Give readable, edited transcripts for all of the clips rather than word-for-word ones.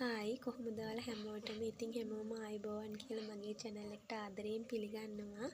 Hi කොහොමද ඔයාලා හැමෝටම ඉතින් හැමෝම ආයිබෝවන් කියලා මගේ channel එකට ආදරයෙන් පිළිගන්නවා.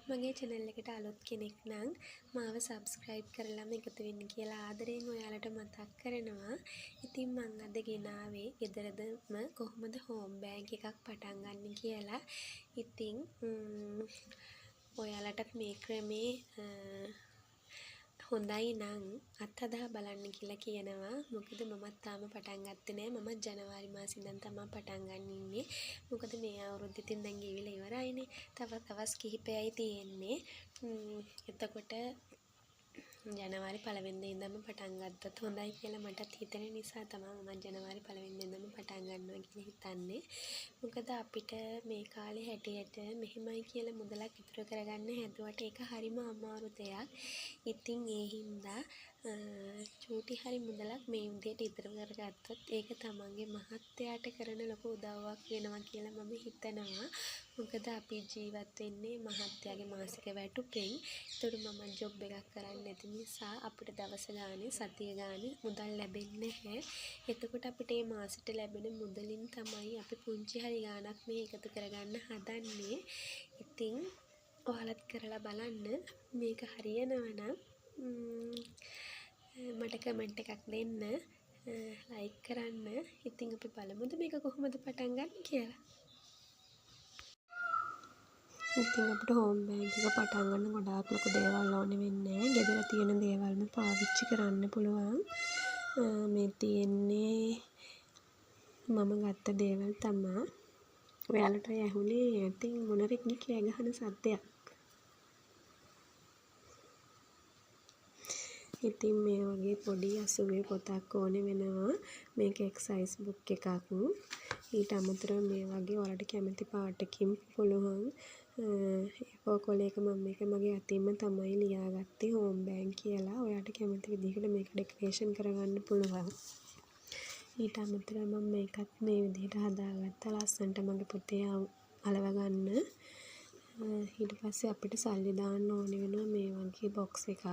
මගේ channel එකට අලුත් කෙනෙක් නම් මාව subscribe කරලාම එකතු වෙන්න කියලා ආදරයෙන් ඔයාලට මතක් කරනවා. ඉතින් මම අද ගෙනාවේ ගෙදරදම කොහොමද home bank එකක් පටන් ගන්න කියලා. ඉතින් ඔයාලටත් මේ ක්‍රමේ හොඳයි නම් අත්හදා බලන්න කියලා කියනවා. මොකද මමත් තාම පටන් ගත්තේ නෑ. මම ජනවාරි මාසේ ඉඳන් තමයි පටන් ගන්න ඉන්නේ. මොකද මේ අවුරුද්ද ඉතින් දැන් ගෙවිලා ඉවරයිනේ. තව දවස් කිහිපයයි තියෙන්නේ. එතකොට ජනවාරි 1 වෙනිදා ඉඳන්ම පටන් ගත්තත් හොඳයි කියලා මටත් හිතෙන නිසා තමයි මම ජනවාරි 1 වෙනිදා ඉඳන්ම පටන් ගන්නවා කියලා හිතන්නේ. මොකද අපිට මේ කාලේ හැටියට මෙහෙමයි කියලා මුදලක් ඉතුරු කරගන්න හැදුවට ඒක හරිම අමාරු දෙයක්. ඉතින් ඒ හින්දා චූටි හරි මුදලක් මේ විදිහට ඉතුරු කරගත්තොත් ඒක තමන්ගේ මහත්තයාට කරන ලොකු උදව්වක් වෙනවා කියලා මම හිතනවා. මොකද අපි ජීවත් වෙන්නේ මහත්තයාගේ මාසික වැටුපෙන්. ඒතකොට මම ජොබ් එකක් කරන්නේ නැති නිසා අපිට දවස ගානේ සතිය ගානේ මුදල් ලැබෙන්නේ නැහැ. එතකොට අපිට මේ මාසෙට ලැබෙන මුදලින් තමයි අපි පුංචි හරි ගාණක් මේ එකතු කරගන්න හදන්නේ. ඉතින් ඔයාලත් කරලා බලන්න. මේක හරියනවා නම් මට කමෙන්ට් එකක් දෙන්න, ලයික් කරන්න. ඉතින් අපි බලමුද මේක කොහොමද පටන් ගන්න කියලා. ඉතින් අපිට home bank එක පටන් ගන්න ගොඩාක් ලොකු දේවල් ඕනේ වෙන්නේ නැහැ. ගෙදර තියෙන දේවල්ම පාවිච්චි කරන්න පුළුවන්. මේ තියෙන්නේ මම ගත්ත දේවල් තමයි. ඔයාලට ඇහුනේ ඉතින් මොනරෙක්ද කෑ ගහන සද්දයක්. ඉතින් මේ වගේ පොඩි අසුබේ පොතක් ඕනේ වෙනවා. මේක එක්සයිස් බුක් එකක්. ඊට අමතරව මේ වගේ ඔයාලට කැමති පාටකින් පුළුවන්. A4 කොලයක මම මේක මගේ අතින්ම තමයි ලියාගත්තේ home bank කියලා. ඔයාලට කැමති විදිහකට මේක ඩෙකරේෂන් කරගන්න පුළුවන්. ඊට අමතරව මම මේකත් මේ විදිහට හදාගත්තා ලස්සනට මගේ පොතේ අලව ගන්න. ඊට පස්සේ අපිට සල්ලි දාන්න ඕනේ වෙනවා මේ වගේ බොක්ස් එකක්.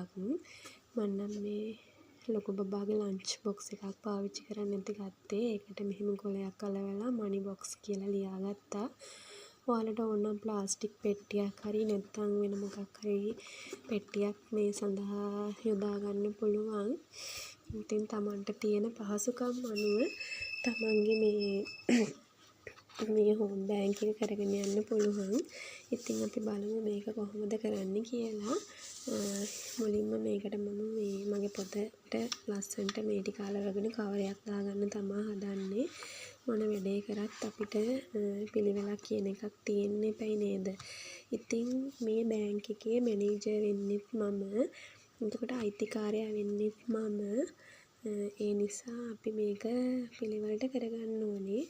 මම නම් මේ ලොකු බබාගේ ලන්ච් බොක්ස් එකක් පාවිච්චි කරන්න නැති ගත්තේ. ඒකට මෙහෙම කොලයක් අලවලා මනි බොක්ස් කියලා ලියාගත්තා. ඔයාලට ඕන නම් ප්ලාස්ටික් පෙට්ටියක් හරි නැත්නම් වෙන මොකක් හරි පෙට්ටියක් මේ සඳහා යොදා ගන්න පුළුවන්. ඉතින් Tamanට තියෙන පහසුකම් අනුව Tamanගේ මේ home bank එක කරගෙන යන්න පුළුවන්. ඉතින් අපි බලමු මේක කොහොමද කරන්න කියලා. මුලින්ම මේකට මම මගේ පොතට ලස්සනට මේ ටික අලවගෙන කවරයක් දාගන්න තමයි හදන්නේ. මොන වැඩේ කරත් අපිට පිළිවෙලක් කියන එකක් තියෙන්න එපයි නේද? ඉතින් මේ බැංක් එකේ මැනේජර් වෙන්නෙත් මම. එතකොට අයිතිකාරයා වෙන්නෙත් මම. ඒ නිසා අපි මේක පිළිවෙලට කරගන්න ඕනේ.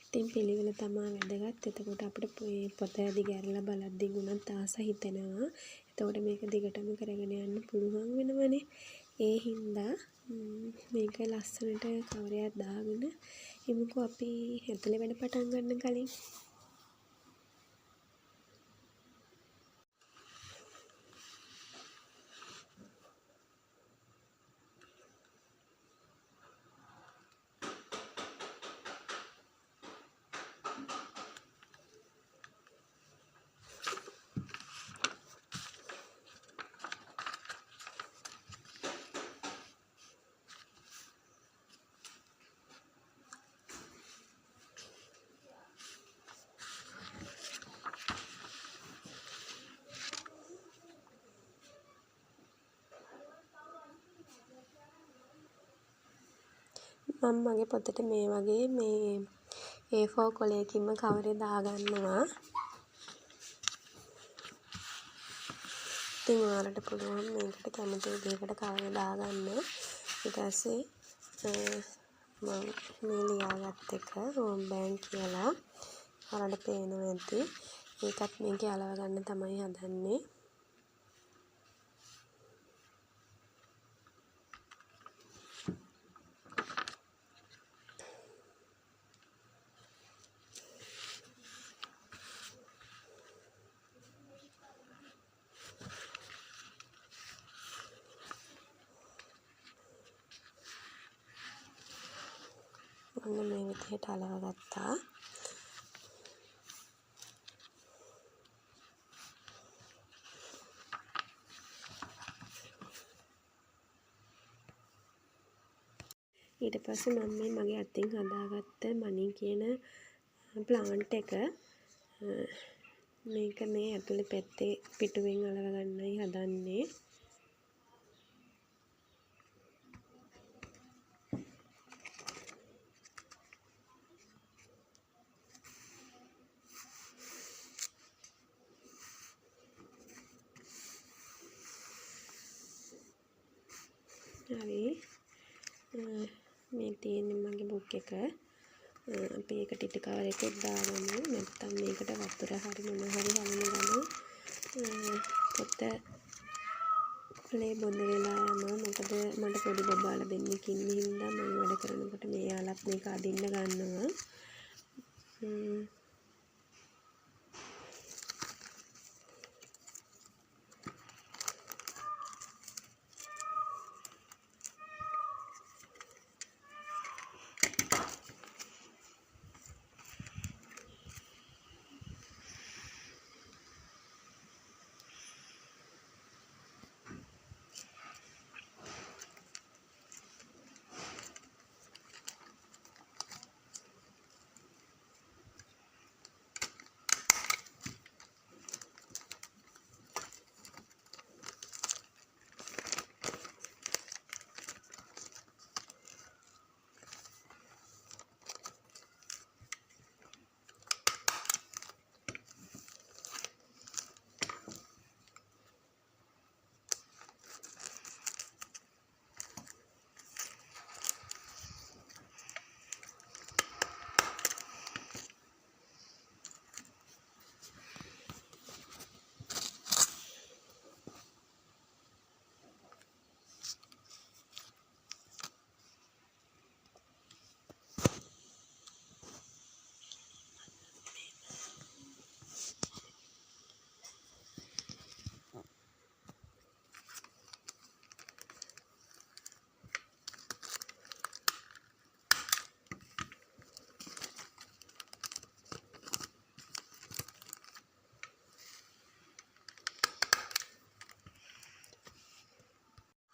ඉතින් පිළිවෙල තමයි වැදගත්. එතකොට අපිට පොත දිගහැරලා බලද්දී ගුණත් ආස හිතෙනවා. එතකොට මේක දිගටම කරගෙන යන්න පුළුවන් වෙනවනේ. ඒ හින්දා මේක ලස්සනට කවරයක් දාගෙන ඉමුකෝ අපි ඇතුලේ වැඩ පටන් ගන්න කලින්. මම මගේ පොතට මේ වගේ මේ A4 කොලයකින්ම කවරේ දාගන්නවා. ඉතින් ඔයාලට පුළුවන් මේකට කැමති විදිහකට කවරේ දාගන්න. ඊට පස්සේ මම මේ ලියාගත් එක home bank කියලා. ඔයාලට පේනවා ඇති. ඒකත් මේකේ අලව ගන්න තමයි හදන්නේ. ඔන්න මේ විදිහට අලව ගත්තා. ඊට පස්සේ මම මේ මගේ අතින් හදාගත්ත මනි කියන ප්ලාන්ට් එක මේක මේ ඇතුලේ පැත්තේ පිටුවෙන් අලව ගන්නයි හදන්නේ. හරි මේ තියෙන්නේ මගේ බුක් එක. අපි ඒක ටිටි කවර් එකක් දාගමු. නැත්නම් මේකට වතුර හරි මොන හරි හලන ගමු. පොත ලේ බොඳ වෙලා යනවා. මොකද මට පොඩි බබාලා දෙන්නෙක් ඉන්න හින්දා මම වැඩ කරනකොට මේ යාලත් මේක අදින්න ගන්නවා.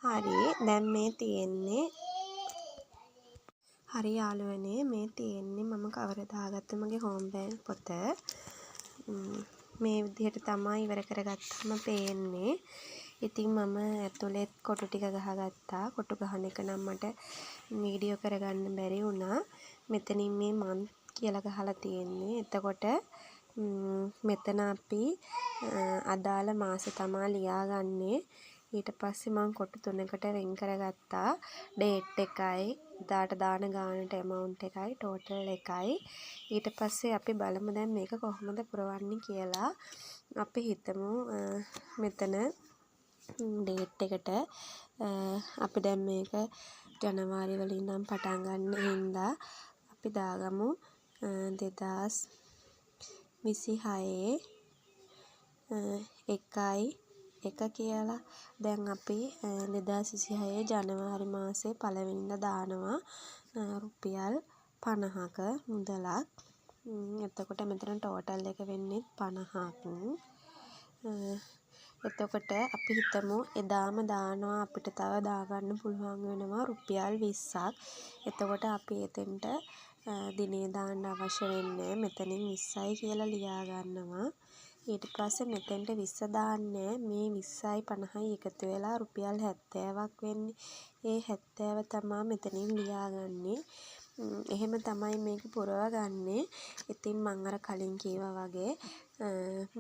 හරි දැන් මේ තියෙන්නේ හරි යාළුවනේ මේ තියෙන්නේ මම කවර දාගත්ත මගේ හෝම් බෑග් පොත. මේ විදිහට තමයි ඉවර කරගත්තම පේන්නේ. ඉතින් මම ඇතුළෙත් කොටු ටික ගහගත්තා. කොටු ගහන එක නම් මට වීඩියෝ කරගන්න බැරි වුණා. මෙතනින් මේ මන්ත් කියලා ගහලා තියෙන්නේ. එතකොට මෙතන අපි අදාළ මාස තමා ලියාගන්නේ. ඊට පස්සේ මම කොටු 3කට වෙන් කරගත්තා. ඩේට් එකයි එදාට දාන ගානට amount එකයි total එකයි. ඊට පස්සේ අපි බලමු දැන් මේක කොහොමද පුරවන්නේ කියලා. අපි හිතමු මෙතන ඩේට් එකට අපි දැන් මේක ජනවාරි වලින් ඉඳන් පටන් ගන්න හින්දා අපි දාගමු 2026 1 කියලා. දැන් අපි 2026 ජනවාරි මාසේ පළවෙනිදා දානවා රුපියල් 50ක මුදලක්. එතකොට මෙතන ටෝටල් එක වෙන්නේ 50ක්. එතකොට අපි හිතමු එදාම දානවා අපිට තව දාගන්න පුළුවන් වෙනවා රුපියල් 20ක්. එතකොට අපි එතෙන්ට දිනේ දාන්න අවශ්‍ය වෙන්නේ මෙතනින් 20යි කියලා ලියා ගන්නවා. ඊට පස්සේ මෙතෙන්ට 20 දාන්නේ මේ 20යි 50යි එකතු වෙලා රුපියල් 70ක් වෙන්නේ. ඒ 70 තමයි මෙතනින් ලියාගන්නේ. එහෙම තමයි මේක පුරවගන්නේ. ඉතින් මම අර කලින් කිව්වා වගේ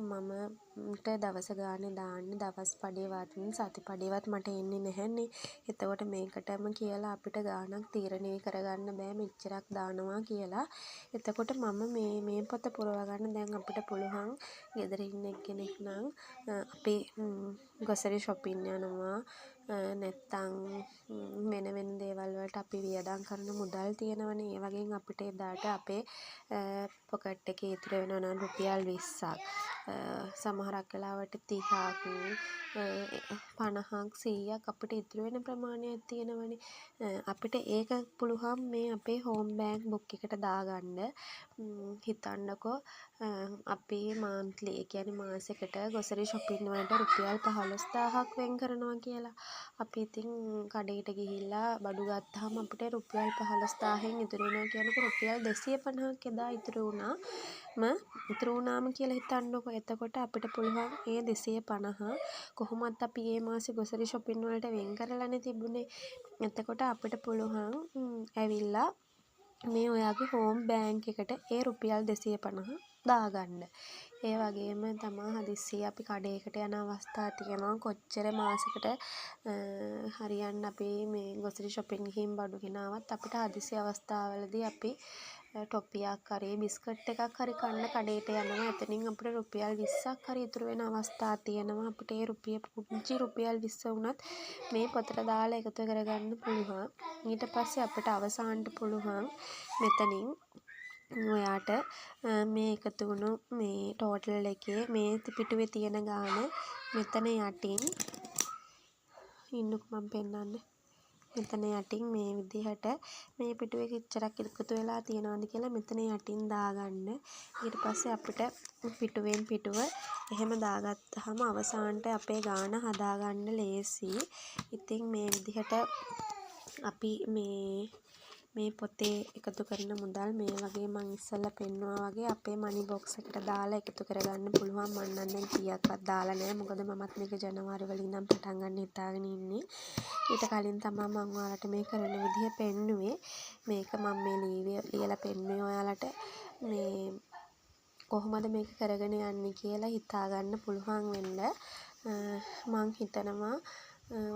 මමට දවස ගානේ දාන්න දවස් පඩියවත් සති පඩියවත් මට එන්නේ නැහැනේ. එතකොට මේකටම කියලා අපිට ගාණක් තීරණය කරගන්න බෑ මෙච්චරක් දානවා කියලා. එතකොට මම මේ පොත පුරව ගන්න දැන් අපිට පුළුවන් ගෙදර ඉන්න කෙනෙක් නම් අපි ග්‍රොසරි shopping යනවා නැත්තම් වෙන දේවල් වලට අපි වියදම් කරන මුදල් තියෙනවනේ. ඒ වගේ අපිට එදාට අපේ පොකට් එකේ ඉතුරු වෙනවා නම් රුපියල් 20 පිරිසක් සමහරක් වෙලාවට 30ක් 50ක් 100ක් අපිට ඉතුරු වෙන ප්‍රමාණයක් තියෙනවනේ. අපිට ඒක පුළුවන් මේ අපේ හෝම් බෑන්ක් බුක් එකට දාගන්න. හිතන්නකෝ අපි මාන්ත්ලි ඒ කියන්නේ මාසෙකට ගොසරි shopping වලට රුපියල් 15000ක් වෙන් කරනවා කියලා. අපි ඉතින් කඩේට ගිහිල්ලා බඩු ගත්තාම අපිට රුපියල් 15000න් ඉතුරු වෙනවා කියනකොට රුපියල් 250ක් එදා ඉතුරු වුණාම කියලා හිතන්නකෝ. එතකොට අපිට පුළුවන් ඒ 250 කොහොමත් අපි මේ මාසේ ගොසරි shopping වලට වෙන් කරලානේ තිබුණේ. එතකොට අපිට පුළුවන් ඇවිල්ලා මේ ඔයාගේ හෝම් බෑන්ක් එකට ඒ රුපියල් 250 දාගන්න. ඒ වගේම තමා හදිස්සියේ අපි කඩේකට යන අවස්ථා තියෙනවා. කොච්චර මාසෙකට හරියන්න අපි මේ ගොසරි shopping ගිහින් බඩු ගෙනාවත් අපිට හදිසි අවස්ථාවලදී අපි ටොපියක් හරි බිස්කට් එකක් හරි කන්න කඩේට යනවා. එතනින් අපිට රුපියල් 20ක් හරි ඉතුරු වෙන අවස්ථා තියෙනවා. අපිට ඒ පුංචි රුපියල් 20 වුණත් මේ පොතට දාලා එකතු කරගන්න පුළුවන්. ඊට පස්සේ අපිට අවසානට පුළුවන් මෙතනින් ඔයාට මේ එකතු වුණු මේ ටෝටල් එකේ මේ පිටුවේ තියෙන ගාණ මෙතන යටින් ඉන්නකෝ මම පෙන්නන්න. මෙතන යටින් මේ විදිහට මේ පිටුවේ කිච්චරක් එකතු වෙලා තියෙනවද කියලා මෙතන යටින් දාගන්න. ඊට පස්සේ අපිට පිටුවෙන් පිටුව එහෙම දාගත්තාම අවසානට අපේ ගාණ හදාගන්න ලේසි. ඉතින් මේ විදිහට අපි මේ පොතේ එකතු කරන මුදල් මේ වගේ මං ඉස්සෙල්ලා පෙන්නුවා වගේ අපේ මනි බොක්ස් එකට දාලා එකතු කරගන්න පුළුවන්. මං නම් දැන් කීයක්වත් දාලා නැහැ. මොකද මමත් මේක ජනවාරි වලින් ඉඳන් පටන් ගන්න හිතාගෙන ඉන්නේ. ඊට කලින් තමයි මම ඔයාලට මේ කරන විදිහ පෙන්නුවේ. මේක මම මේ ලියලා පෙන්නුවේ ඔයාලට මේ කොහොමද මේක කරගෙන යන්නේ කියලා හිතා ගන්න පුළුවන් වෙන්න. මං හිතනවා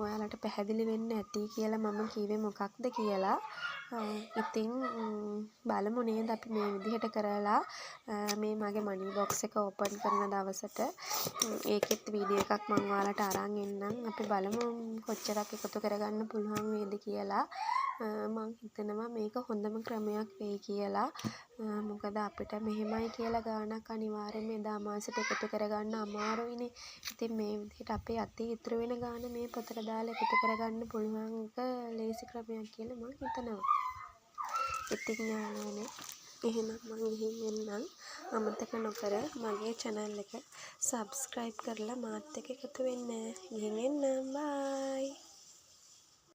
ඔයාලට පැහැදිලි වෙන්න ඇති කියලා මම කිව්වේ මොකක්ද කියලා. ඉතින් බලමු නේද අපි මේ විදිහට කරලා මේ මගේ මනි බොක්ස් එක ඕපන් කරන දවසට ඒකෙත් වීඩියෝ එකක් මම ඔයාලට අරන් එන්නම්. අපි බලමු කොච්චරක් එකතු කරගන්න පුළුවන් වේද කියලා. මං හිතනවා මේක හොඳම ක්‍රමයක් වෙයි කියලා. මොකද අපිට මෙහෙමයි කියලා ගාණක් අනිවාර්යයෙන්ම එදා මාසෙට එකතු කරගන්න අමාරුයිනේ. ඉතින් මේ විදිහට අපේ අතේ ඉතුරු වෙන ගාණ මේ පොතට දාලා එකතු කරගන්න පුළුවන් එක ලේසි ක්‍රමයක් කියලා මං හිතනවා. ඉතින් යාළුවනේ එහෙනම් මං ගිහින් එන්නම්. අමතක නොකර මගේ channel එක subscribe කරලා මාත් එක්ක එකතු වෙන්න. ගිහින් එන්නම්. bye.